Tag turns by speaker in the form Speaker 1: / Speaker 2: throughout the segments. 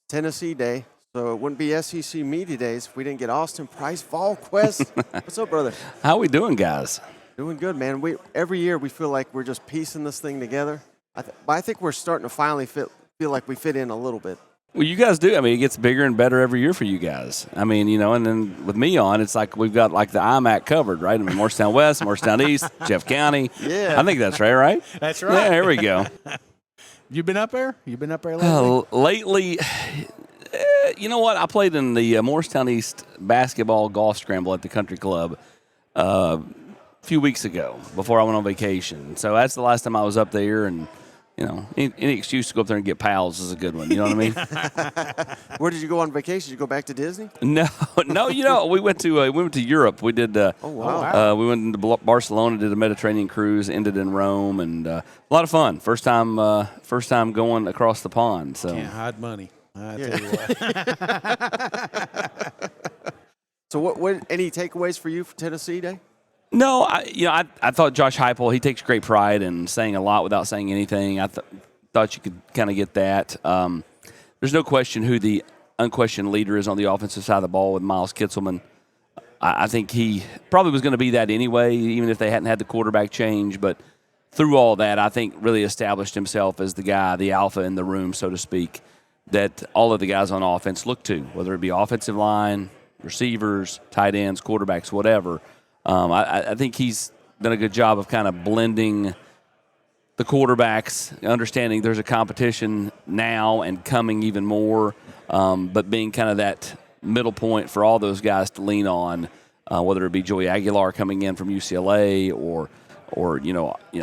Speaker 1: Tennessee Day, so it wouldn't be SEC Media Days if we didn't get Austin Price, VolQuest. What's up, brother?
Speaker 2: How we doing, guys?
Speaker 1: Doing good, man. Every year we feel like we're just piecing this thing together. But I think we're starting to finally feel like we fit in a little bit.
Speaker 2: Well, you guys do. I mean, it gets bigger and better every year for you guys. I mean, and then with me on, it's like we've got like the IMAC covered, right? I mean, Morristown West, Morristown East, Jeff County.
Speaker 1: Yeah.
Speaker 2: I think that's right?
Speaker 3: That's right.
Speaker 2: Yeah, here we go.
Speaker 3: You been up there? You been up there lately?
Speaker 2: Lately, you know what? I played in the Morristown East basketball golf scramble at the country club a few weeks ago before I went on vacation. So that's the last time I was up there, and any excuse to go up there and get pals is a good one. You know what I mean?
Speaker 1: Where did you go on vacation? Did you go back to Disney?
Speaker 2: No. We went to Europe. We did.
Speaker 1: Oh wow!
Speaker 2: We went into Barcelona, did a Mediterranean cruise, ended in Rome, and a lot of fun. First time going across the pond. So
Speaker 3: can't hide money. I tell you what.
Speaker 1: So what? Any takeaways for you for Tennessee Day?
Speaker 2: No, I thought Josh Heupel, he takes great pride in saying a lot without saying anything. I thought you could kind of get that. There's no question who the unquestioned leader is on the offensive side of the ball with Miles Kitselman. I think he probably was going to be that anyway, even if they hadn't had the quarterback change. But through all that, I think really established himself as the guy, the alpha in the room, so to speak, that all of the guys on offense look to, whether it be offensive line, receivers, tight ends, quarterbacks, whatever. I think he's done a good job of kind of blending the quarterbacks, understanding there's a competition now and coming even more, but being kind of that middle point for all those guys to lean on, whether it be Joey Aguilar coming in from UCLA or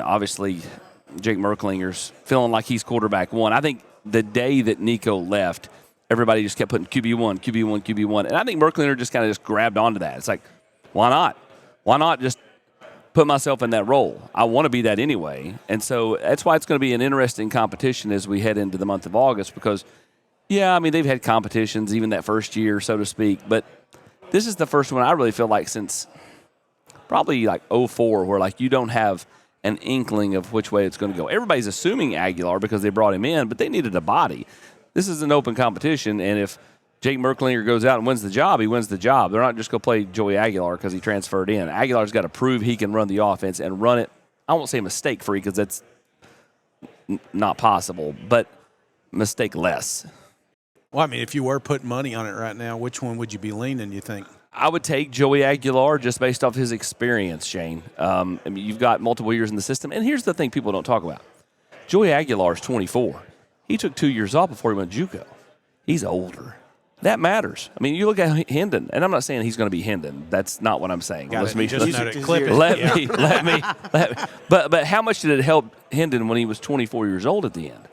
Speaker 2: obviously Jake Merklinger's feeling like he's quarterback one. I think the day that Nico left, everybody just kept putting QB1, and I think Merklinger just kind of grabbed onto that. It's like, why not? Why not just put myself in that role? I want to be that anyway. And so that's why it's going to be an interesting competition as we head into the month of August because, they've had competitions even that first year, so to speak. But this is the first one I really feel like since probably like 2004 where like you don't have an inkling of which way it's going to go. Everybody's assuming Aguilar because they brought him in, but they needed a body. This is an open competition, and if Jake Merklinger goes out and wins the job, he wins the job. They're not just going to play Joey Aguilar because he transferred in. Aguilar's got to prove he can run the offense and run it, I won't say mistake-free because that's not possible, but mistake-less.
Speaker 3: Well, I mean, if you were putting money on it right now, which one would you be leaning, you think?
Speaker 2: I would take Joey Aguilar just based off his experience, Shane. You've got multiple years in the system. And here's the thing people don't talk about. Joey Aguilar is 24. He took 2 years off before he went JUCO. He's older. That matters. I mean, you look at Hendon, and I'm not saying he's going to be Hendon. That's not what I'm saying.
Speaker 3: Let me
Speaker 2: But how much did it help Hendon when he was 24 years old at the end?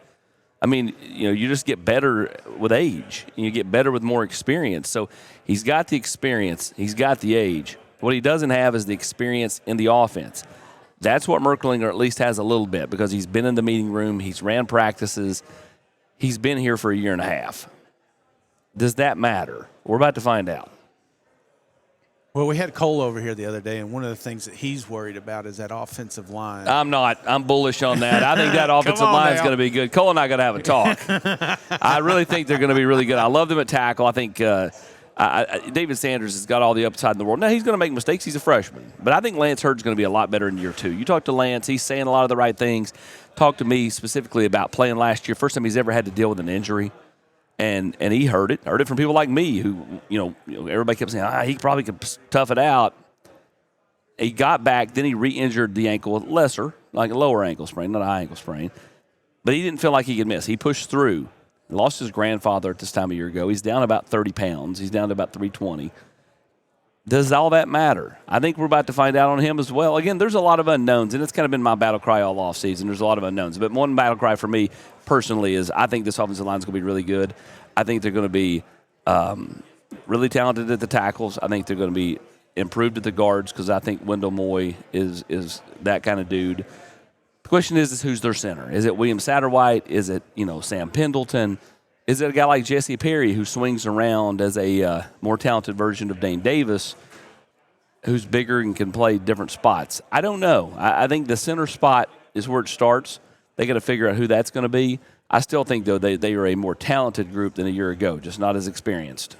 Speaker 2: I mean, you just get better with age. You get better with more experience. So he's got the experience. He's got the age. What he doesn't have is the experience in the offense. That's what Merklinger at least has a little bit because he's been in the meeting room. He's ran practices. He's been here for a year and a half. Does that matter? We're about to find out.
Speaker 3: Well, we had Cole over here the other day, and one of the things that he's worried about is that offensive line.
Speaker 2: I'm not. I'm bullish on that. I think that offensive line is going to be good. Cole and I got to have a talk. I really think they're going to be really good. I love them at tackle. I think David Sanders has got all the upside in the world. Now, he's going to make mistakes. He's a freshman. But I think Lance Hurd's going to be a lot better in year two. You talk to Lance. He's saying a lot of the right things. Talk to me specifically about playing last year. First time he's ever had to deal with an injury. And he heard it from people like me who, everybody kept saying, he probably could tough it out. He got back, then he re-injured the ankle, lesser, like a lower ankle sprain, not a high ankle sprain. But he didn't feel like he could miss. He pushed through. He lost his grandfather at this time a year ago. He's down about 30 pounds. He's down to about 320. Does all that matter? I think we're about to find out on him as well. Again, there's a lot of unknowns, and it's kind of been my battle cry all offseason. There's a lot of unknowns. But one battle cry for me personally is I think this offensive line is going to be really good. I think they're going to be really talented at the tackles. I think they're going to be improved at the guards because I think Wendell Moy is that kind of dude. The question is who's their center? Is it William Satterwhite? Is it, Sam Pendleton? Is it a guy like Jesse Perry who swings around as a more talented version of Dane Davis who's bigger and can play different spots? I don't know. I think the center spot is where it starts. They got to figure out who that's going to be. I still think, though, they are a more talented group than a year ago, just not as experienced.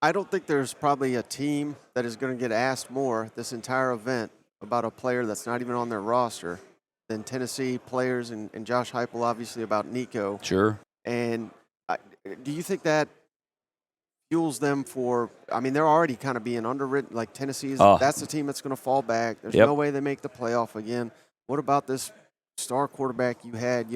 Speaker 1: I don't think there's probably a team that is going to get asked more this entire event about a player that's not even on their roster than Tennessee players and Josh Heupel, obviously, about Nico.
Speaker 2: Sure.
Speaker 1: And do you think that fuels them for – I mean, they're already kind of being underwritten. Like Tennessee's, that's the team that's going to fall back. There's no way they make the playoff again. What about this star quarterback you had?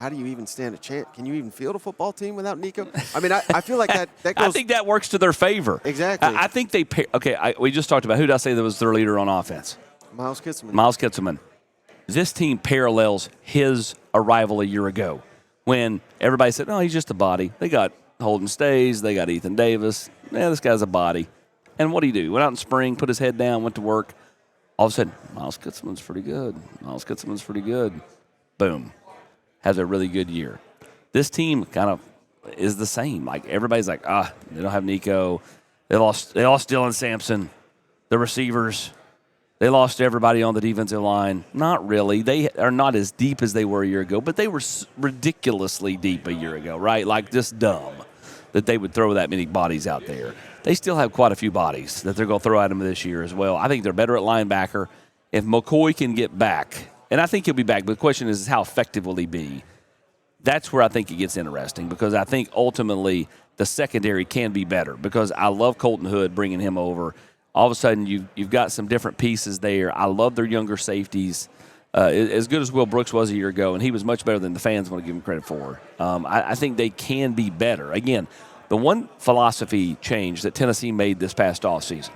Speaker 1: How do you even stand a chance? Can you even field a football team without Nico? I mean, I feel like that goes.
Speaker 2: I think that works to their favor.
Speaker 1: Exactly.
Speaker 2: I think they – okay, we just talked about who did I say that was their leader on offense?
Speaker 1: Miles Kitselman.
Speaker 2: Miles Kitselman. This team parallels his arrival a year ago when everybody said, he's just a body. They got Holden Stays. They got Ethan Davis. This guy's a body. And what did he do? He went out in spring, put his head down, went to work. All of a sudden, Miles Kitselman's pretty good. Miles Kitselman's pretty good. Boom. Has a really good year. This team kind of is the same. Like everybody's like, they don't have Nico. They lost Dylan Sampson, the receivers. They lost everybody on the defensive line. Not really. They are not as deep as they were a year ago, but they were ridiculously deep a year ago, right? Like just dumb that they would throw that many bodies out there. They still have quite a few bodies that they're going to throw at them this year as well. I think they're better at linebacker. If McCoy can get back, and I think he'll be back, but the question is how effective will he be? That's where I think it gets interesting because I think ultimately the secondary can be better because I love Colton Hood bringing him over. All of a sudden you've got some different pieces there. I love their younger safeties. As good as Will Brooks was a year ago, and he was much better than the fans want to give him credit for. I think they can be better. Again, the one philosophy change that Tennessee made this past offseason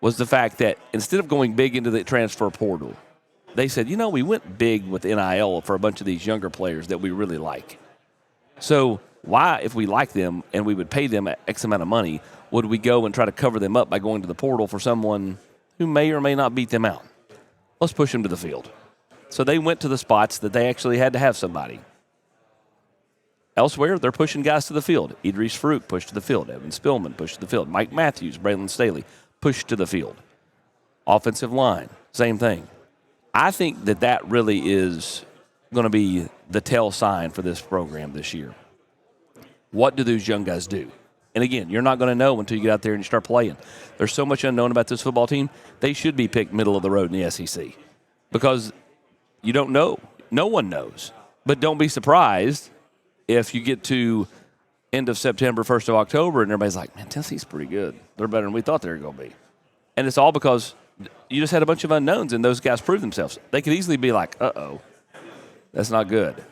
Speaker 2: was the fact that instead of going big into the transfer portal, they said, we went big with NIL for a bunch of these younger players that we really like. So why, if we like them and we would pay them X amount of money, would we go and try to cover them up by going to the portal for someone who may or may not beat them out? Let's push them to the field. So they went to the spots that they actually had to have somebody. Elsewhere, they're pushing guys to the field. Idris Farouk pushed to the field. Evan Spillman pushed to the field. Mike Matthews, Braylon Staley pushed to the field. Offensive line, same thing. I think that really is going to be the tell sign for this program this year. What do those young guys do? And again, you're not going to know until you get out there and you start playing. There's so much unknown about this football team. They should be picked middle of the road in the SEC because you don't know. No one knows. But don't be surprised if you get to end of September, 1st of October, and everybody's like, man, Tennessee's pretty good. They're better than we thought they were going to be. And it's all because you just had a bunch of unknowns, and those guys proved themselves. They could easily be like, that's not good.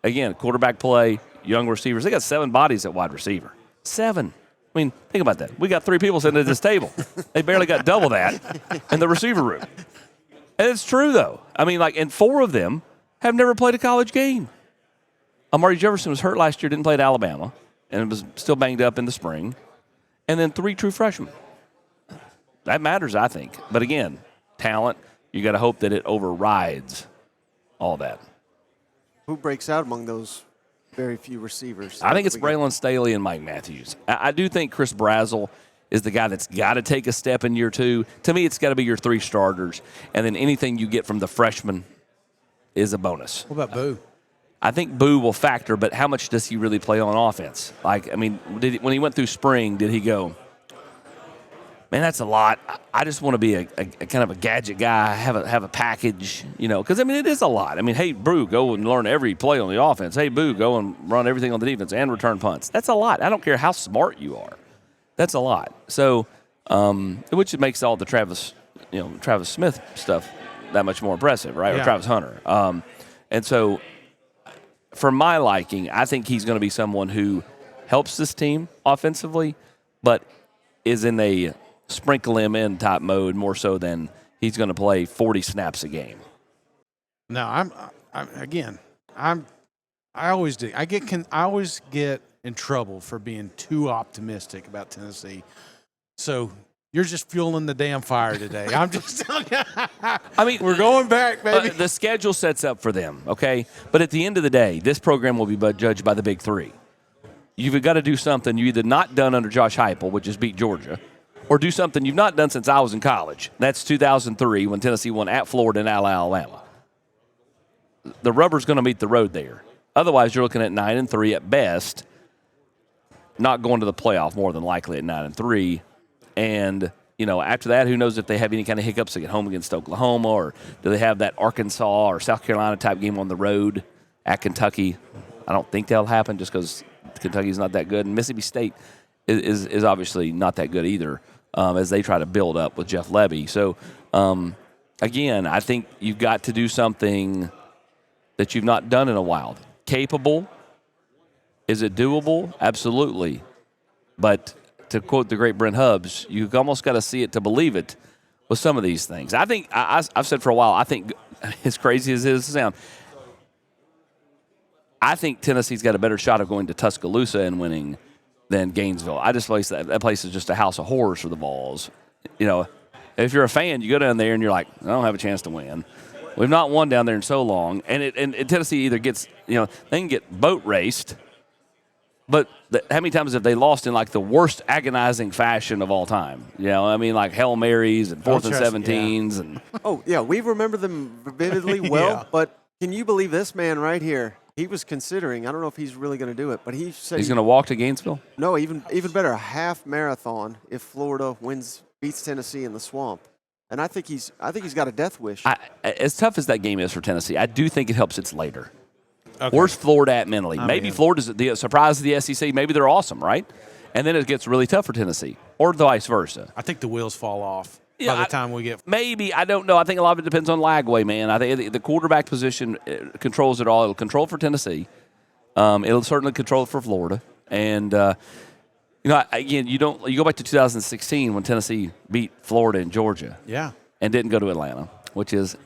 Speaker 2: Again, quarterback play, young receivers. They got 7 bodies at wide receiver. 7. I mean, think about that. We got 3 people sitting at this table. They barely got double that in the receiver room. And it's true, though. I mean, and 4 of them have never played a college game. Amari Jefferson was hurt last year, didn't play at Alabama, and was still banged up in the spring. And then 3 true freshmen. That matters, I think. But again, talent, you got to hope that it overrides all that.
Speaker 1: Who breaks out among those very few receivers?
Speaker 2: I think it's Braylon Staley and Mike Matthews. I do think Chris Brazzell is the guy that's got to take a step in year 2. To me, it's got to be your 3 starters. And then anything you get from the freshmen is a bonus.
Speaker 3: What about Boo?
Speaker 2: I think Boo will factor, but how much does he really play on offense? When he went through spring, did he go, man, that's a lot. I just want to be a kind of a gadget guy, have a package, because, it is a lot. Hey, Boo, go and learn every play on the offense. Hey, Boo, go and run everything on the defense and return punts. That's a lot. I don't care how smart you are. That's a lot. So, which makes all the Travis Smith stuff that much more impressive, right?
Speaker 3: Yeah.
Speaker 2: Or Travis Hunter. And so, for my liking, I think he's going to be someone who helps this team offensively, but is in a sprinkle him in type mode more so than he's going to play 40 snaps a game.
Speaker 3: No, I always do. I always get in trouble for being too optimistic about Tennessee. So you're just fueling the damn fire today. I'm just telling you. We're going back, baby.
Speaker 2: The schedule sets up for them, okay? But at the end of the day, this program will be judged by the big 3. You've got to do something you either not done under Josh Heupel, which is beat Georgia, or do something you've not done since I was in college. That's 2003 when Tennessee won at Florida and at Alabama. The rubber's going to meet the road there. Otherwise, you're looking at 9-3 at best, not going to the playoff more than likely at 9-3. And, after that, who knows if they have any kind of hiccups at home against Oklahoma, or do they have that Arkansas or South Carolina type game on the road at Kentucky? I don't think that'll happen just because Kentucky's not that good. And Mississippi State is obviously not that good either, as they try to build up with Jeff Lebby. So, again, I think you've got to do something that you've not done in a while. Capable. Is it doable? Absolutely. But to quote the great Brent Hubbs, you've almost got to see it to believe it with some of these things. I think, I've said for a while, I think, as crazy as it is to sound, I think Tennessee's got a better shot of going to Tuscaloosa and winning than Gainesville. I just place that place is just a house of horrors for the Vols. If you're a fan, you go down there and you're like, I don't have a chance to win. We've not won down there in so long. And Tennessee either gets, they can get boat raced, but how many times have they lost in like the worst agonizing fashion of all time? Like Hail Marys and 4th and 17s. And
Speaker 1: Oh, yeah, we remember them vividly well, but can you believe this man right here? He was considering, I don't know if he's really going to do it, but he said
Speaker 2: he's going to walk to Gainesville?
Speaker 1: No, even better, a half marathon if Florida beats Tennessee in the Swamp. And I think he's got a death wish.
Speaker 2: As tough as that game is for Tennessee, I do think it helps it's later. Okay. Where's Florida at mentally? Maybe Florida's the surprise of the SEC. Maybe they're awesome, right? And then it gets really tough for Tennessee, or vice versa.
Speaker 3: I think the wheels fall off by the time we get.
Speaker 2: Maybe. I don't know. I think a lot of it depends on Lagway, man. I think the quarterback position controls it all. It'll control for Tennessee. It'll certainly control it for Florida. And, again, you go back to 2016 when Tennessee beat Florida and Georgia.
Speaker 3: Yeah.
Speaker 2: And didn't go to Atlanta, which is,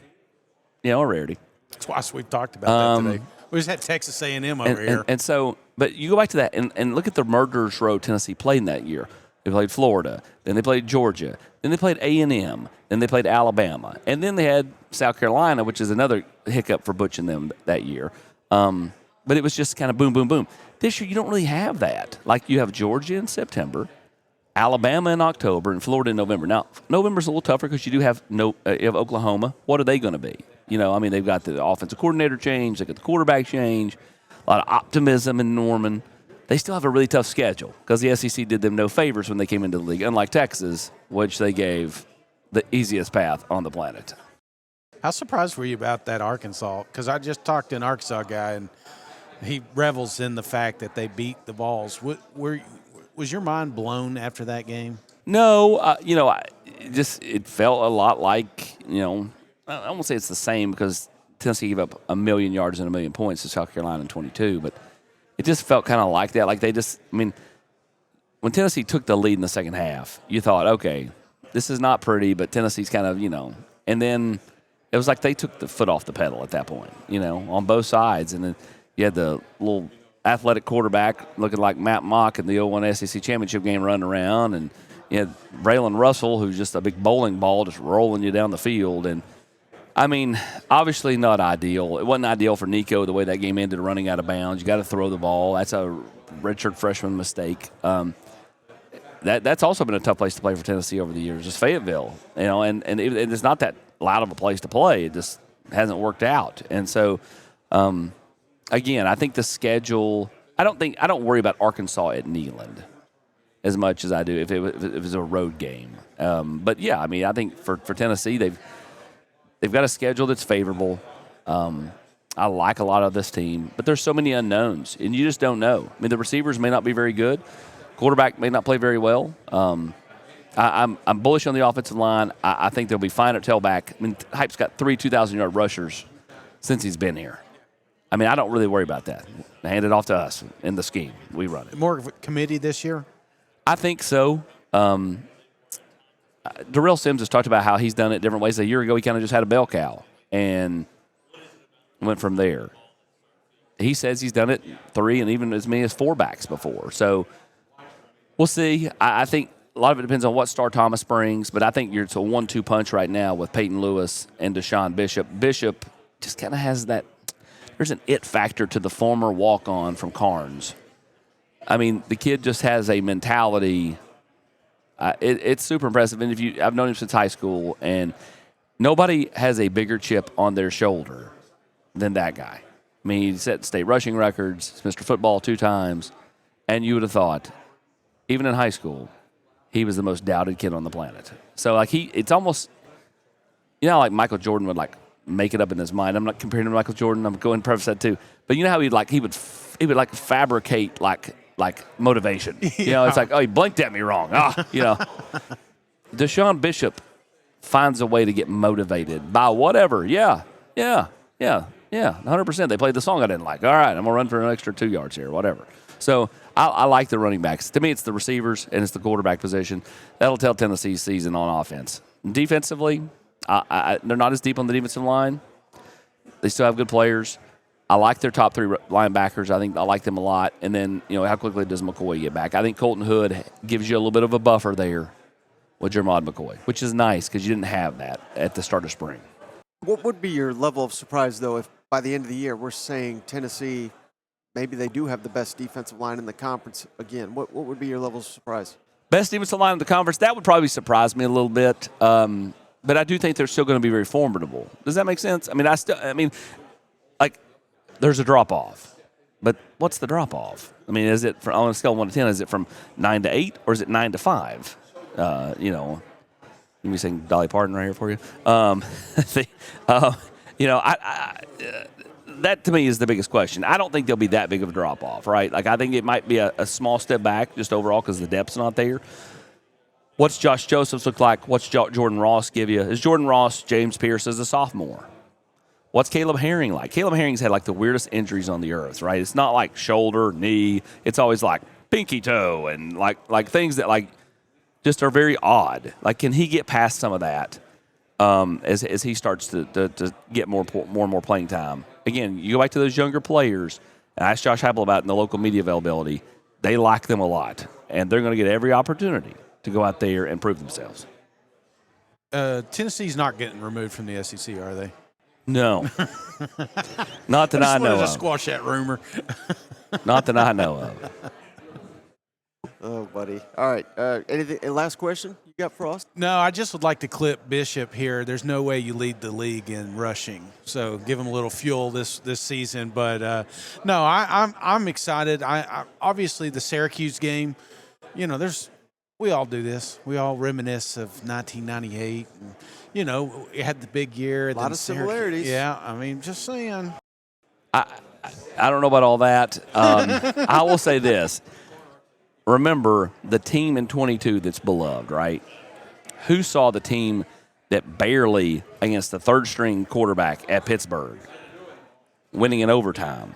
Speaker 2: a rarity.
Speaker 3: Twice we've talked about that today. We just had Texas A&M over here.
Speaker 2: And so, but you go back to that and look at the murderer's row Tennessee played in that year. They played Florida, then they played Georgia, then they played A&M, then they played Alabama, and then they had South Carolina, which is another hiccup for Butch and them that year. But it was just kind of boom, boom, boom. This year you don't really have that. Like you have Georgia in September, Alabama in October, and Florida in November. Now, November's a little tougher because you do have you have Oklahoma. What are they going to be? They've got the offensive coordinator change. They got the quarterback change. A lot of optimism in Norman. They still have a really tough schedule because the SEC did them no favors when they came into the league, unlike Texas, which they gave the easiest path on the planet.
Speaker 3: How surprised were you about that Arkansas? Because I just talked to an Arkansas guy, and he revels in the fact that they beat the Vols. Was your mind blown after that game?
Speaker 2: No. It felt a lot like, I won't say it's the same because Tennessee gave up 1 million yards and 1 million points to South Carolina in 22, but it just felt kind of like that. Like when Tennessee took the lead in the second half, you thought, okay, this is not pretty, but Tennessee's kind of, and then it was like they took the foot off the pedal at that point, on both sides. And then you had the little athletic quarterback looking like Matt Mock in the 01 SEC championship game running around, and you had Braylon Russell, who's just a big bowling ball just rolling you down the field. And obviously not ideal. It wasn't ideal for Nico the way that game ended, running out of bounds. You got to throw the ball. That's a redshirt freshman mistake. That's also been a tough place to play for Tennessee over the years. Just Fayetteville, and it's not that loud of a place to play. It just hasn't worked out. And so, again, I think the schedule. I don't worry about Arkansas at Neyland as much as I do if it was a road game. But yeah, I think for Tennessee they've got a schedule that's favorable. I like a lot of this team, but there's so many unknowns, and you just don't know. The receivers may not be very good. Quarterback may not play very well. I'm bullish on the offensive line. I think they'll be fine at tailback. Hype's got 3 2,000-yard rushers since he's been here. I don't really worry about that. Hand it off to us in the scheme. We run it.
Speaker 3: More of a committee this year?
Speaker 2: I think so. Darrell Sims has talked about how he's done it different ways. A year ago, he kind of just had a bell cow and went from there. He says he's done it 3 and even as many as 4 backs before. So we'll see. I think a lot of it depends on what Star Thomas brings, but I think it's a 1-2 punch right now with Peyton Lewis and Deshaun Bishop. Bishop just kind of has that. There's an it factor to the former walk-on from Carnes. The kid just has a mentality. It's super impressive. And I've known him since high school, and nobody has a bigger chip on their shoulder than that guy. mean, he set state rushing records, Mr. Football 2 times, and you would have thought, even in high school, he was the most doubted kid on the planet. So, like, it's almost, you know how, like, Michael Jordan would, like, make it up in his mind. I'm not comparing him to Michael Jordan. I'm going to preface that, too. But you know how he would fabricate, like motivation. You know, it's like, oh, he blinked at me wrong. You know. Deshaun Bishop finds a way to get motivated by whatever. Yeah, 100%. They played the song I didn't like. All right, I'm going to run for an extra 2 yards here, whatever. So I like the running backs. To me, it's the receivers and it's the quarterback position. That'll tell Tennessee's season on offense. Defensively, they're not as deep on the defensive line. They still have good players. I like their top 3 linebackers. I think I like them a lot. And then, you know, how quickly does McCoy get back? I think Colton Hood gives you a little bit of a buffer there with Jermod McCoy, which is nice because you didn't have that at the start of spring.
Speaker 1: What would be your level of surprise, though, if by the end of the year we're saying Tennessee, maybe they do have the best defensive line in the conference again? What would be your level of surprise?
Speaker 2: Best defensive line in the conference, that would probably surprise me a little bit. But I do think they're still going to be very formidable. Does that make sense? I mean, like, there's a drop-off. But what's the drop-off? I mean, is it on a scale of 1 to 10, is it from 9 to 8 or is it 9 to 5? You know, let me sing Dolly Parton right here for you. You know, that to me is the biggest question. I don't think there'll be that big of a drop-off, right? Like, I think it might be a small step back just overall because the depth's not there. What's Josh Josephs look like? What's Jordan Ross give you? Is Jordan Ross James Pierce as a sophomore? What's Caleb Herring like? Caleb Herring's had, like, the weirdest injuries on the earth, right? It's not like shoulder, knee. It's always, like, pinky toe and, like things that, like, just are very odd. Like, can he get past some of that as he starts to get more and more playing time? Again, you go back to those younger players, and I asked Josh Heupel about in the local media availability. They like them a lot, and they're going to get every opportunity to go out there and prove themselves.
Speaker 3: Tennessee's not getting removed from the SEC, are they?
Speaker 2: No. Not that I know of.
Speaker 3: Just squash that rumor.
Speaker 2: Not that I know of.
Speaker 1: Oh, buddy. All right. Anything? Last question you got for us?
Speaker 3: No, I just would like to clip Bishop here. There's no way you lead the league in rushing, so give him a little fuel this season. But no, I'm excited. I obviously the Syracuse game. You know, we all do this. We all reminisce of 1998. And, you know, it had the big year.
Speaker 1: A lot of similarities.
Speaker 3: Yeah, I mean, just saying.
Speaker 2: I don't know about all that. I will say this. Remember the team in 22 that's beloved, right? Who saw the team that barely against the third-string quarterback at Pittsburgh, winning in overtime,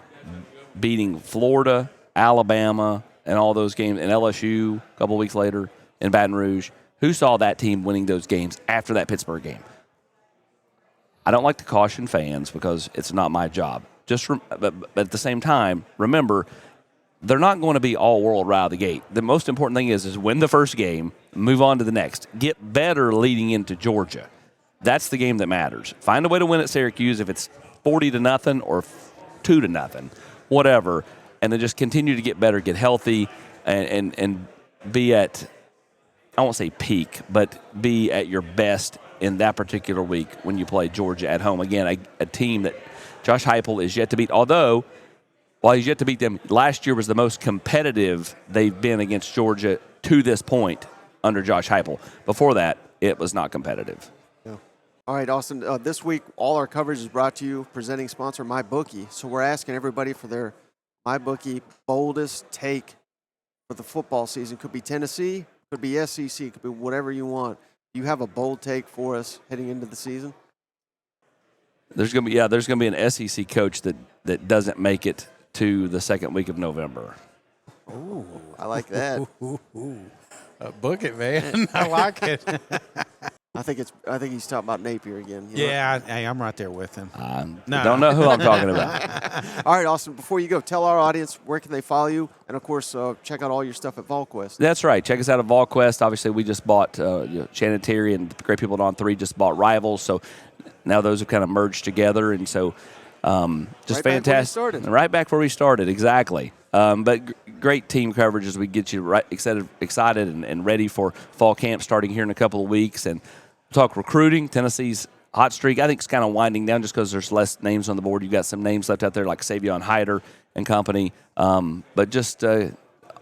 Speaker 2: beating Florida, Alabama, and all those games, and LSU a couple weeks later in Baton Rouge? Who saw that team winning those games after that Pittsburgh game? I don't like to caution fans because it's not my job. But at the same time, remember, they're not going to be all-world right out of the gate. The most important thing is win the first game, move on to the next. Get better leading into Georgia. That's the game that matters. Find a way to win at Syracuse if it's 40-0 or 2-0, whatever, and then just continue to get better, get healthy, and be at, I won't say peak, but be at your best in that particular week when you play Georgia at home. Again, a team that Josh Heupel is yet to beat, although while he's yet to beat them, last year was the most competitive they've been against Georgia to this point under Josh Heupel. Before that, it was not competitive.
Speaker 1: Yeah. All right, Austin, this week all our coverage is brought to you, presenting sponsor MyBookie. So we're asking everybody for their MyBookie boldest take for the football season. Could be Tennessee, could be SEC, could be whatever you want. Do you have a bold take for us heading into the season?
Speaker 2: There's going to be an SEC coach that doesn't make it to the second week of November.
Speaker 1: Ooh, I like that.
Speaker 3: Book it, man. I like it.
Speaker 1: I think he's talking about Napier again.
Speaker 3: Yeah, I'm right there with him.
Speaker 2: Don't know who I'm talking about.
Speaker 1: All right, Austin, before you go, tell our audience where can they follow you, and of course, check out all your stuff at VolQuest.
Speaker 2: That's right. Check us out at VolQuest. Obviously, we just bought Shannon Terry and the great people at On 3 just bought Rivals, so now those have kind of merged together, and so just
Speaker 1: right
Speaker 2: fantastic. Right back where we started, exactly. But great team coverage as we get you excited and ready for fall camp starting here in a couple of weeks. And talk recruiting. Tennessee's hot streak, I think, is kind of winding down just because there's less names on the board. You've got some names left out there like Savion Hyder and company. But just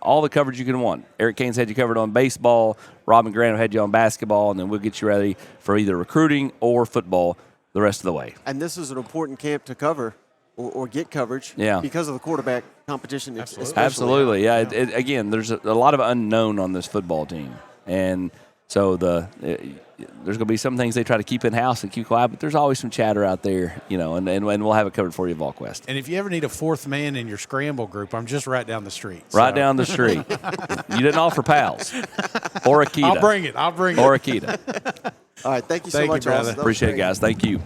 Speaker 2: all the coverage you can want. Eric Canes had you covered on baseball. Robin Graham had you on basketball. And then we'll get you ready for either recruiting or football the rest of the way.
Speaker 1: And this is an important camp to cover or get coverage because of the quarterback competition.
Speaker 2: Absolutely. Yeah. Again, there's a lot of unknown on this football team. And so there's going to be some things they try to keep in-house and keep quiet, but there's always some chatter out there, and we'll have it covered for you, VolQuest.
Speaker 3: And if you ever need a fourth man in your scramble group, I'm just right down the street.
Speaker 2: Right down the street. You didn't offer pals or Akita.
Speaker 3: I'll bring it.
Speaker 2: Or Akita.
Speaker 1: All right. Thank you so much,
Speaker 3: brother.
Speaker 1: Austin.
Speaker 2: Appreciate it, guys. Thank you.